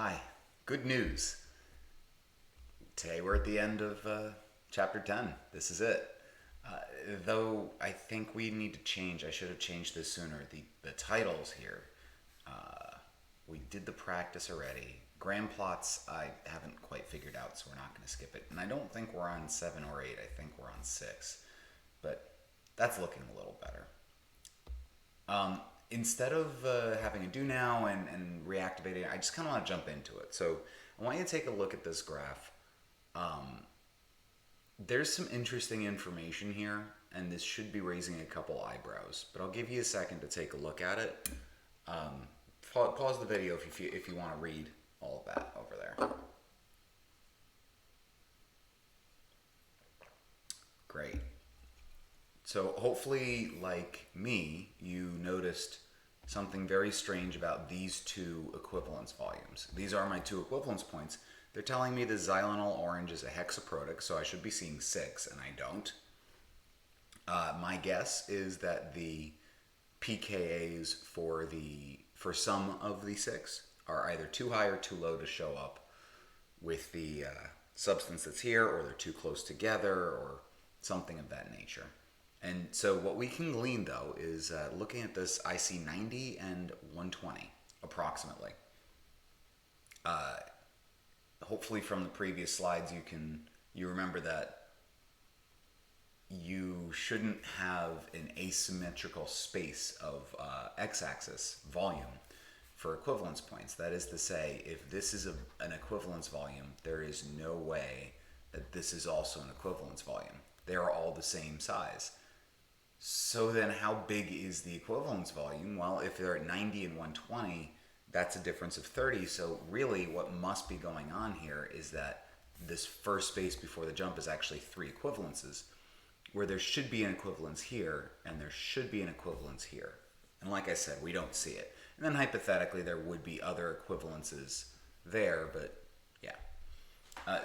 Hi, good news. Today we're at the end of chapter 10. This is it. Though I think we need to change, I should have changed this sooner. The titles here, we did the practice already. Gram plots, I haven't quite figured out, so we're not going to skip it. And I don't think we're on 7 or 8, I think we're on 6. But that's looking a little better. Instead of having a do now and reactivating, I just kind of want to jump into it. So I want you to take a look at this graph. There's some interesting information here, and this should be raising a couple eyebrows, but I'll give you a second to take a look at it. Pause the video if you want to read all of that over there. Great. So hopefully, like me, you noticed something very strange about these two equivalence volumes. These are my two equivalence points. They're telling me the xylenol orange is a hexaprotic, so I should be seeing 6, and I don't. My guess is that the pKa's for some of the 6 are either too high or too low to show up with the substance that's here, or they're too close together, or something of that nature. And so what we can glean, though, is looking at this IC 90 and 120, approximately. Hopefully from the previous slides you remember that you shouldn't have an asymmetrical space of x-axis volume for equivalence points. That is to say, if this is an equivalence volume, there is no way that this is also an equivalence volume. They are all the same size. So then how big is the equivalence volume? Well, if they're at 90 and 120, that's a difference of 30. So really what must be going on here is that this first space before the jump is actually 3 equivalences, where there should be an equivalence here and there should be an equivalence here. And like I said, we don't see it. And then hypothetically there would be other equivalences there, but yeah.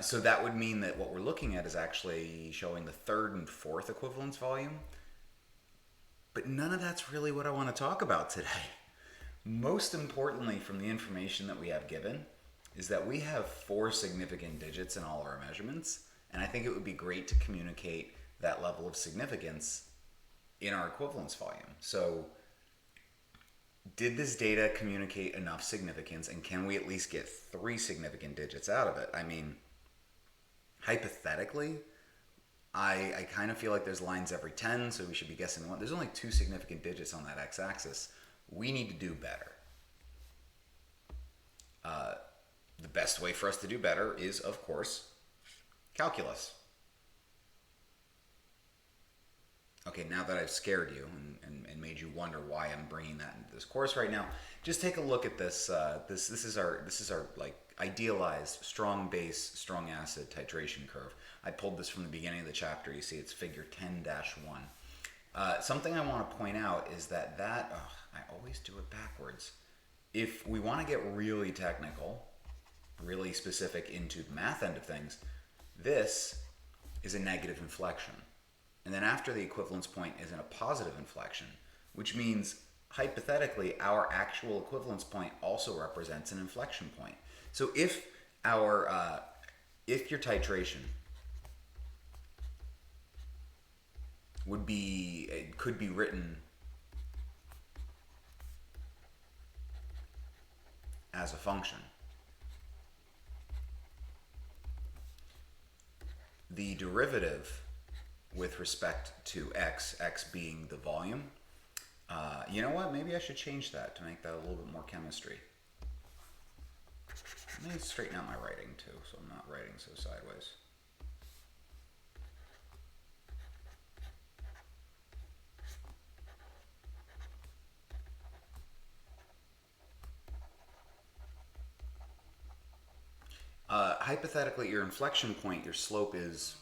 So that would mean that what we're looking at is actually showing the 3rd and 4th equivalence volume. But none of that's really what I want to talk about today. Most importantly, from the information that we have given, is that we have 4 significant digits in all of our measurements, and I think it would be great to communicate that level of significance in our equivalence volume. So, did this data communicate enough significance, and can we at least get 3 significant digits out of it? I mean, hypothetically, I kind of feel like there's lines every 10, so we should be guessing 1. There's only 2 significant digits on that x-axis. We need to do better. The best way for us to do better is, of course, calculus. Okay, now that I've scared you and made you wonder why I'm bringing that into this course right now, just take a look at this. This is our like idealized strong base, strong acid titration curve. I pulled this from the beginning of the chapter. You see, it's figure 10-1. Something I want to point out is that I always do it backwards. If we want to get really technical, really specific into the math end of things, this is a negative inflection. And then after the equivalence point is in a positive inflection, which means hypothetically our actual equivalence point also represents an inflection point. So if your titration could be written as a function, the derivative with respect to x being the volume, you know what, maybe I should change that to make that a little bit more chemistry. Let me straighten out my writing too, so I'm not writing so sideways. Hypothetically, your inflection point, your slope is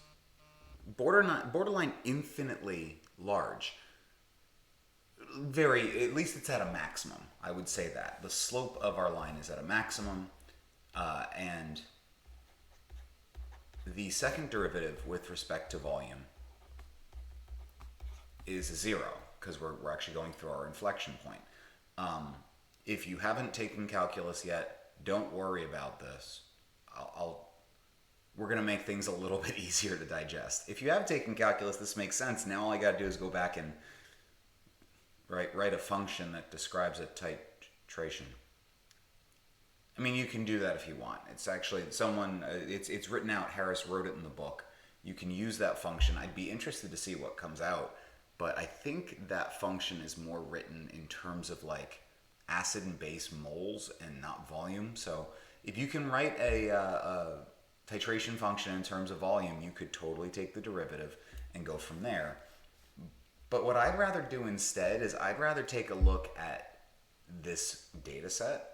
borderline infinitely large. At least it's at a maximum. I would say that the slope of our line is at a maximum, and the second derivative with respect to volume is 0 because we're actually going through our inflection point. If you haven't taken calculus yet, don't worry about this. We're going to make things a little bit easier to digest. If you have taken calculus, this makes sense. Now all I got to do is go back and write a function that describes a titration. I mean, you can do that if you want. It's actually it's written out. Harris wrote it in the book. You can use that function. I'd be interested to see what comes out, but I think that function is more written in terms of like acid and base moles and not volume. So if you can write a titration function in terms of volume, you could totally take the derivative and go from there. But what I'd rather do instead is I'd rather take a look at this data set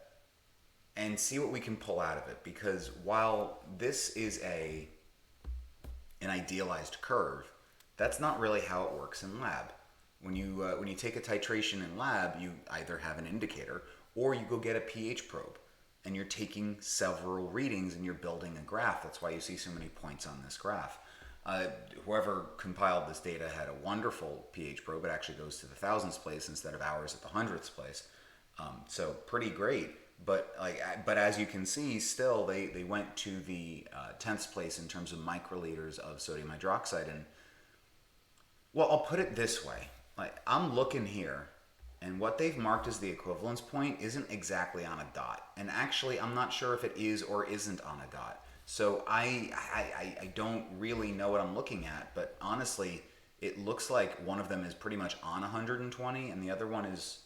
and see what we can pull out of it. Because while this is an idealized curve, that's not really how it works in lab. When you take a titration in lab, you either have an indicator or you go get a pH probe and you're taking several readings and you're building a graph. That's why you see so many points on this graph. Whoever compiled this data had a wonderful pH probe. It actually goes to the thousandths place instead of ours at the hundredths place. So pretty great. But as you can see, still they went to the 10th place in terms of microliters of sodium hydroxide. And well, I'll put it this way: like I'm looking here, and what they've marked as the equivalence point isn't exactly on a dot. And actually, I'm not sure if it is or isn't on a dot. So I don't really know what I'm looking at. But honestly, it looks like one of them is pretty much on 120, and the other one is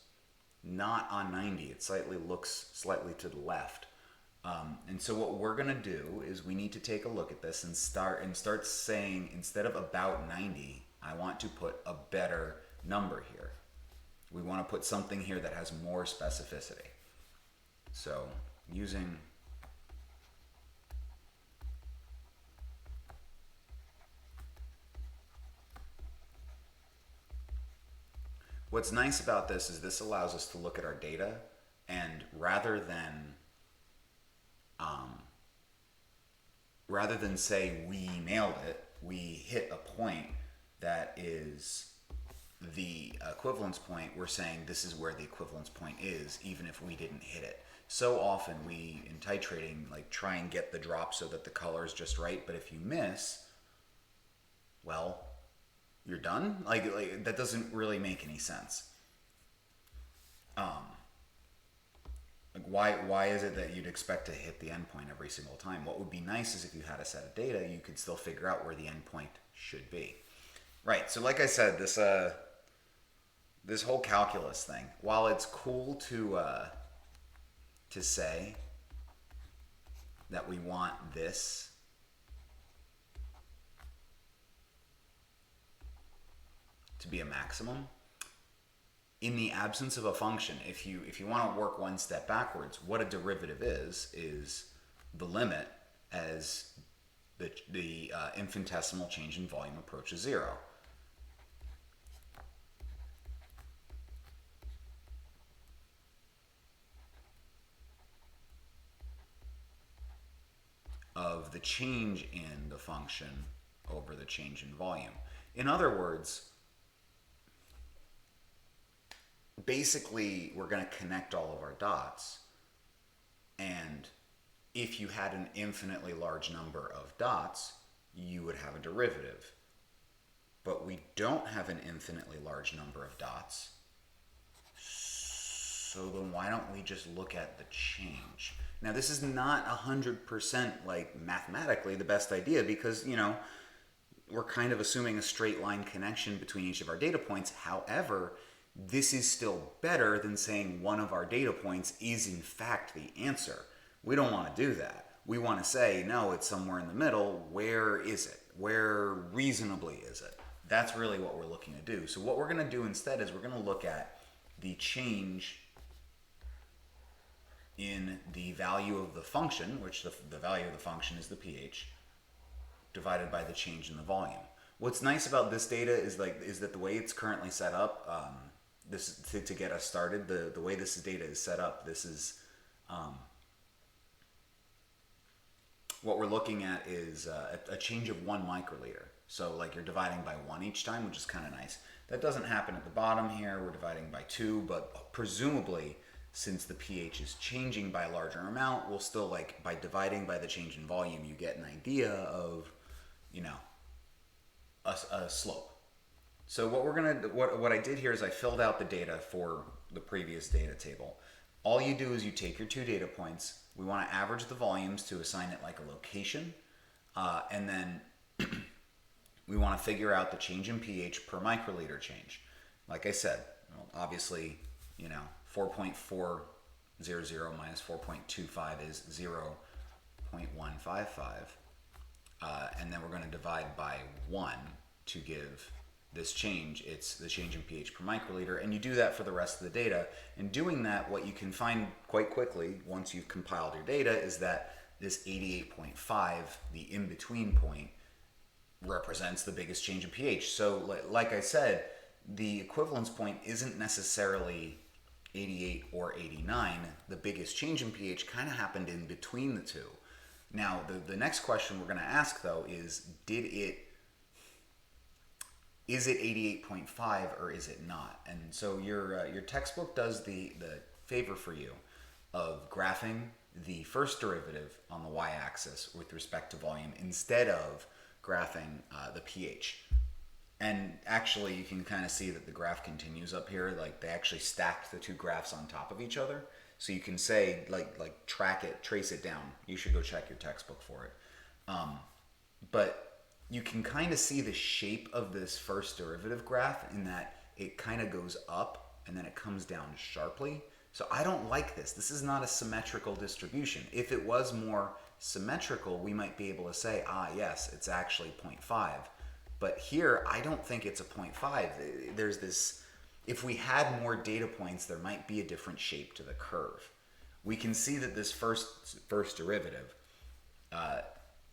not on 90. It looks slightly to the left. And so what we're gonna do is we need to take a look at this and start saying, instead of about 90, I want to put a better number here. We want to put something here that has more specificity. So using what's nice about this is this allows us to look at our data, and rather than say we nailed it, we hit a point that is the equivalence point, we're saying this is where the equivalence point is, even if we didn't hit it. So often we, in titrating, like try and get the drop so that the color is just right, but if you miss, well, you're done. Like that doesn't really make any sense. Why is it that you'd expect to hit the endpoint every single time? What would be nice is if you had a set of data, you could still figure out where the endpoint should be. Right. So like I said, this whole calculus thing, while it's cool to say that we want this to be a maximum, in the absence of a function, if you want to work one step backwards, what a derivative is the limit as the infinitesimal change in volume approaches zero. Of the change in the function over the change in volume. In other words, basically we're going to connect all of our dots, and if you had an infinitely large number of dots, you would have a derivative. But we don't have an infinitely large number of dots, so then why don't we just look at the change? Now this is not 100% like mathematically the best idea, because we're kind of assuming a straight line connection between each of our data points. However, this is still better than saying one of our data points is in fact the answer. We don't want to do that. We want to say, no, it's somewhere in the middle. Where is it? Where reasonably is it? That's really what we're looking to do. So what we're going to do instead is we're going to look at the change in the value of the function, which the value of the function is the pH, divided by the change in the volume. What's nice about this data is that the way it's currently set up, this to get us started, the way this data is set up, this is what we're looking at is a change of 1 microliter. So like you're dividing by 1 each time, which is kind of nice. That doesn't happen at the bottom here. We're dividing by 2, but presumably since the pH is changing by a larger amount, we'll still, like, by dividing by the change in volume, you get an idea of, you know, a slope. So what I did here is I filled out the data for the previous data table. All you do is you take your two data points. We want to average the volumes to assign it like a location, and then we want to figure out the change in pH per microliter change. Like I said, well, obviously, you know, 4.400 minus 4.25 is 0.155, and then we're going to divide by 1 to give this change. It's the change in pH per microliter, and you do that for the rest of the data. And doing that, what you can find quite quickly once you've compiled your data is that this 88.5, the in-between point, represents the biggest change in pH. So like I said, the equivalence point isn't necessarily 88 or 89. The biggest change in pH kind of happened in between the two. Now, the next question we're going to ask, though, is is it 88.5 or is it not? And so your textbook does the favor for you of graphing the first derivative on the y-axis with respect to volume instead of graphing the pH. And actually, you can kind of see that the graph continues up here. Like, they actually stacked the two graphs on top of each other. So you can say, like track it, trace it down. You should go check your textbook for it. But you can kind of see the shape of this first derivative graph in that it kind of goes up and then it comes down sharply. So I don't like this. This is not a symmetrical distribution. If it was more symmetrical, we might be able to say, yes, it's actually 0.5. But here, I don't think it's a 0.5. There's this, if we had more data points, there might be a different shape to the curve. We can see that this first derivative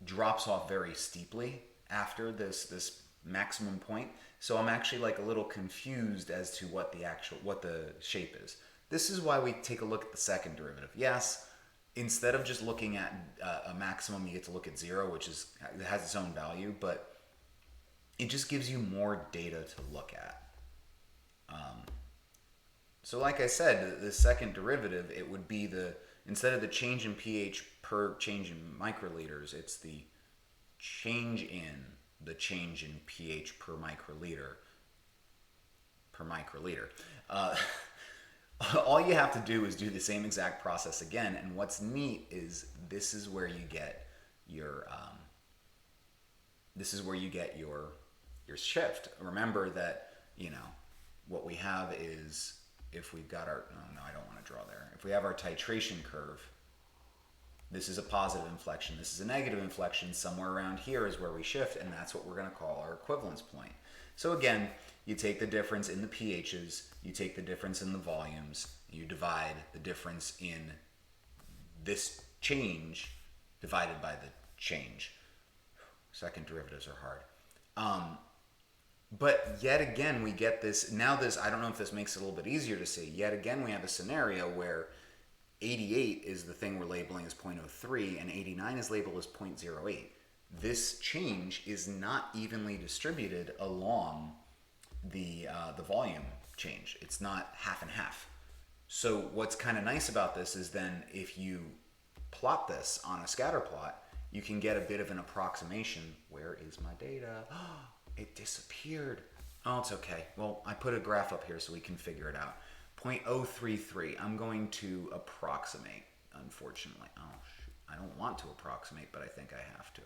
drops off very steeply after this maximum point. So I'm actually like a little confused as to what the shape is. This is why we take a look at the second derivative. Yes, instead of just looking at a maximum, you get to look at 0, which has its own value, but it just gives you more data to look at. So like I said, the second derivative, it would be instead of the change in pH per change in microliters, it's the change in pH per microliter. All you have to do is do the same exact process again, and what's neat is this is where you get your shift. Remember that, you know, what we have is, if we've got our, no, I don't want to draw there. If we have our titration curve, this is a positive inflection, this is a negative inflection, somewhere around here is where we shift, and that's what we're going to call our equivalence point. So again, you take the difference in the pHs, you take the difference in the volumes, you divide the difference in this change divided by the change. Second derivatives are hard. But yet again, we get this, now this, I don't know if this makes it a little bit easier to see, yet again we have a scenario where 88 is the thing we're labeling as 0.03 and 89 is labeled as 0.08. This change is not evenly distributed along the volume change. It's not half and half. So what's kind of nice about this is then if you plot this on a scatter plot, you can get a bit of an approximation. Where is my data? It disappeared. Oh, it's okay. Well, I put a graph up here so we can figure it out. 0.033. I'm going to approximate, unfortunately. Oh, shoot. I don't want to approximate, but I think I have to.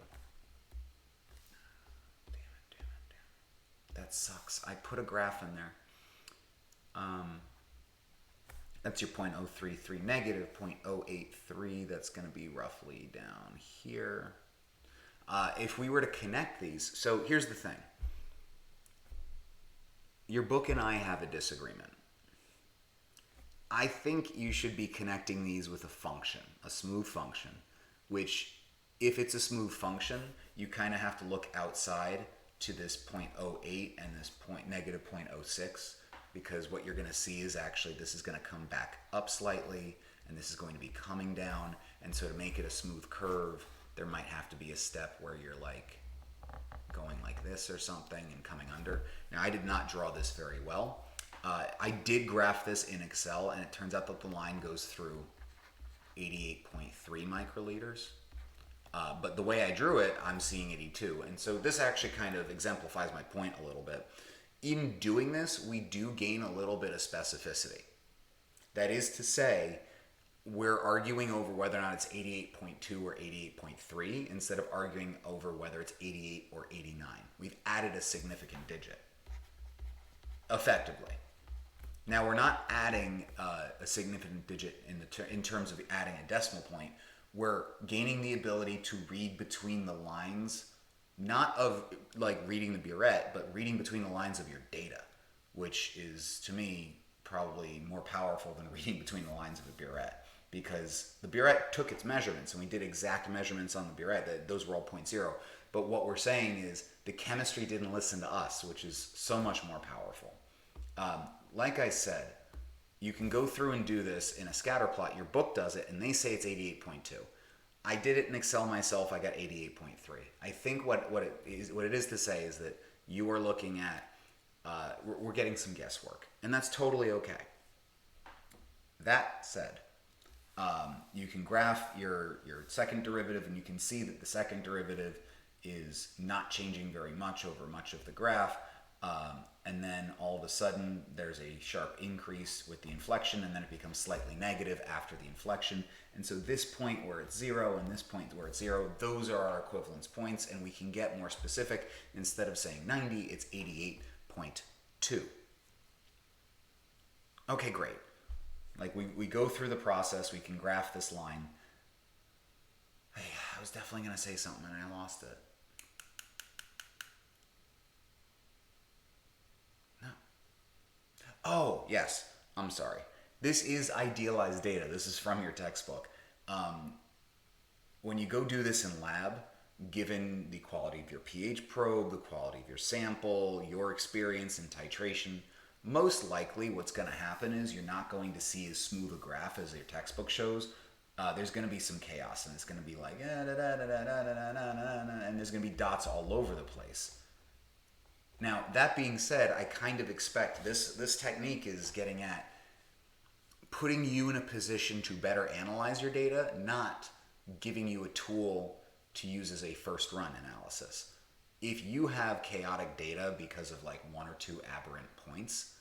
Damn it. That sucks. I put a graph in there. That's your 0.033 negative, 0.083. That's going to be roughly down here. If we were to connect these, so here's the thing. Your book and I have a disagreement. I think you should be connecting these with a function, a smooth function, which if it's a smooth function, you kind of have to look outside to this 0.08 and this negative 0.06, because what you're going to see is actually this is going to come back up slightly and this is going to be coming down. And so to make it a smooth curve, there might have to be a step where you're like going like this or something and coming under. Now, I did not draw this very well. I did graph this in Excel, and it turns out that the line goes through 88.3 microliters. But the way I drew it, I'm seeing 82. And so this actually kind of exemplifies my point a little bit. In doing this, we do gain a little bit of specificity. That is to say, we're arguing over whether or not it's 88.2 or 88.3 instead of arguing over whether it's 88 or 89. We've added a significant digit, effectively. Now, we're not adding a significant digit in terms of adding a decimal point. We're gaining the ability to read between the lines, not of like reading the burette, but reading between the lines of your data, which is, to me, probably more powerful than reading between the lines of a burette, because the burette took its measurements and we did exact measurements on the burette. Those were all 0.0. But what we're saying is the chemistry didn't listen to us, which is so much more powerful. Like I said, you can go through and do this in a scatter plot. Your book does it, and they say it's 88.2. I did it in Excel myself. I got 88.3. I think what it is to say is that you are looking at, we're getting some guesswork, and that's totally okay. That said, you can graph your second derivative, and you can see that the second derivative is not changing very much over much of the graph. And then all of a sudden there's a sharp increase with the inflection, and then it becomes slightly negative after the inflection. And so this point where it's 0 and this point where it's 0, those are our equivalence points, and we can get more specific. Instead of saying 90, it's 88.2. Okay, great. Like we go through the process, we can graph this line. Hey, I was definitely going to say something and I lost it. Oh, yes. I'm sorry. This is idealized data. This is from your textbook. When you go do this in lab, given the quality of your pH probe, the quality of your sample, your experience in titration, most likely what's going to happen is you're not going to see as smooth a graph as your textbook shows. There's going to be some chaos, and it's going to be like, and there's going to be dots all over the place. Now, that being said, I kind of expect this technique is getting at putting you in a position to better analyze your data, not giving you a tool to use as a first run analysis. If you have chaotic data because of like one or two aberrant points,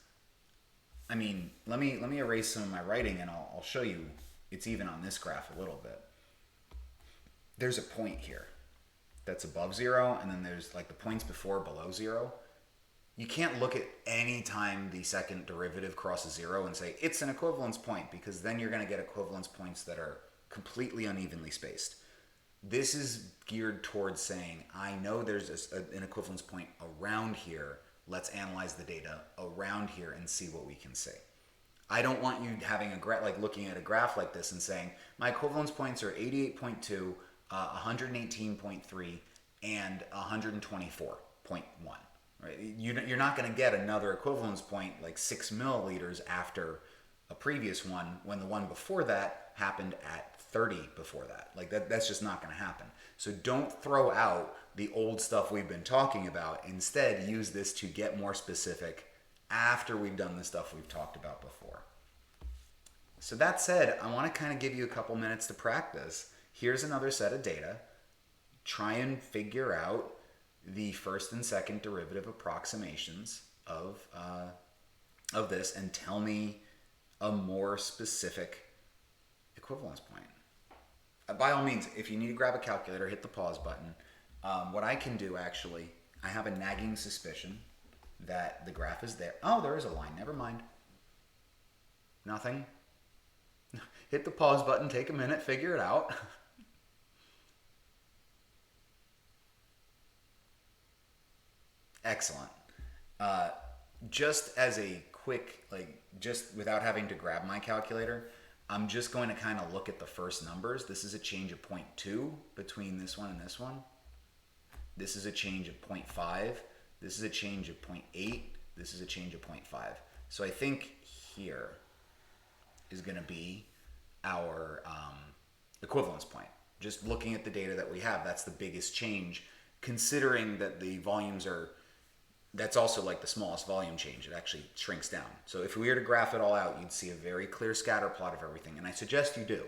I mean, let me erase some of my writing and I'll show you. It's even on this graph a little bit. There's a point here that's above 0, and then there's like the points before below 0. You can't look at any time the second derivative crosses 0 and say it's an equivalence point, because then you're going to get equivalence points that are completely unevenly spaced. This is geared towards saying, I know there's an equivalence point around here. Let's analyze the data around here and see what we can see. I don't want you having a graph, like looking at a graph like this and saying, my equivalence points are 88.2, 118.3, and 124.1. Right? You're not going to get another equivalence point like 6 milliliters after a previous one when the one before that happened at 30 before that. Like that's just not going to happen. So don't throw out the old stuff we've been talking about. Instead, use this to get more specific after we've done the stuff we've talked about before. So that said, I want to kind of give you a couple minutes to practice. Here's another set of data. Try and figure out the first and second derivative approximations of this, and tell me a more specific equivalence point. By all means, if you need to grab a calculator, hit the pause button. What I can do, actually, I have a nagging suspicion that the graph is there. Oh, there is a line. Never mind. Nothing. Hit the pause button, take a minute, figure it out. Excellent. Just as a quick, just without having to grab my calculator, I'm just going to kind of look at the first numbers. This is a change of 0.2 between this one and this one. This is a change of 0.5. This is a change of 0.8. This is a change of 0.5. So I think here is going to be our equivalence point. Just looking at the data that we have, that's the biggest change, considering that the volumes are that's also like the smallest volume change. It actually shrinks down. So if we were to graph it all out, you'd see a very clear scatter plot of everything. And I suggest you do.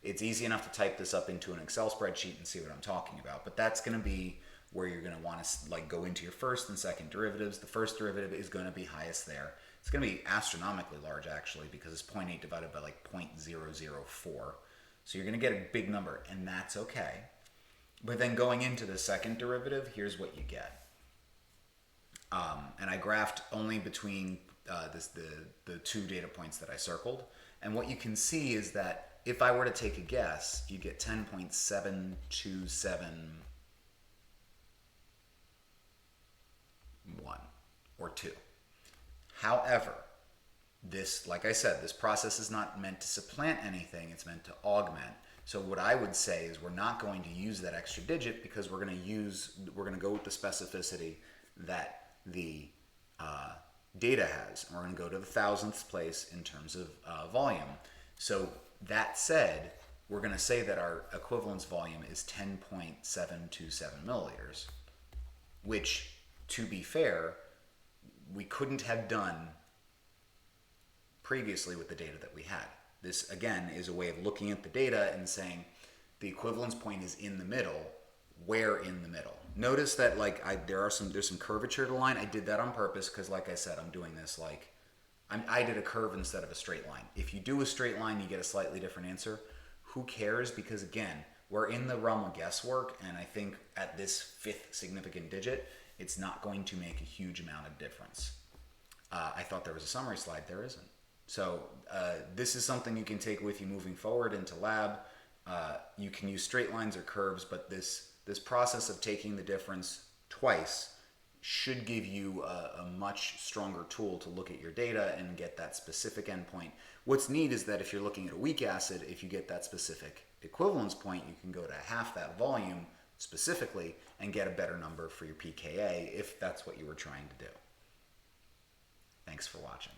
It's easy enough to type this up into an Excel spreadsheet and see what I'm talking about. But that's going to be where you're going to want to like go into your first and second derivatives. The first derivative is going to be highest there. It's going to be astronomically large actually, because it's 0.8 divided by like 0.004. So you're going to get a big number, and that's okay. But then going into the second derivative, here's what you get. And I graphed only between the two data points that I circled. And what you can see is that if I were to take a guess, you get 10.7271 or 2. However, this, like I said, this process is not meant to supplant anything. It's meant to augment. So what I would say is we're not going to use that extra digit because we're going to go with the specificity that the data has. And we're going to go to the thousandth place in terms of volume. So that said, we're going to say that our equivalence volume is 10.727 milliliters, which, to be fair, we couldn't have done previously with the data that we had. This, again, is a way of looking at the data and saying the equivalence point is in the middle. Where in the middle? Notice that there's some curvature to the line. I did that on purpose because, like I said, I'm doing this I did a curve instead of a straight line. If you do a straight line, you get a slightly different answer. Who cares? Because again, we're in the realm of guesswork, and I think at this fifth significant digit, it's not going to make a huge amount of difference. I thought there was a summary slide. There isn't. So this is something you can take with you moving forward into lab. You can use straight lines or curves, but this process of taking the difference twice should give you a much stronger tool to look at your data and get that specific endpoint. What's neat is that if you're looking at a weak acid, if you get that specific equivalence point, you can go to half that volume specifically and get a better number for your pKa if that's what you were trying to do. Thanks for watching.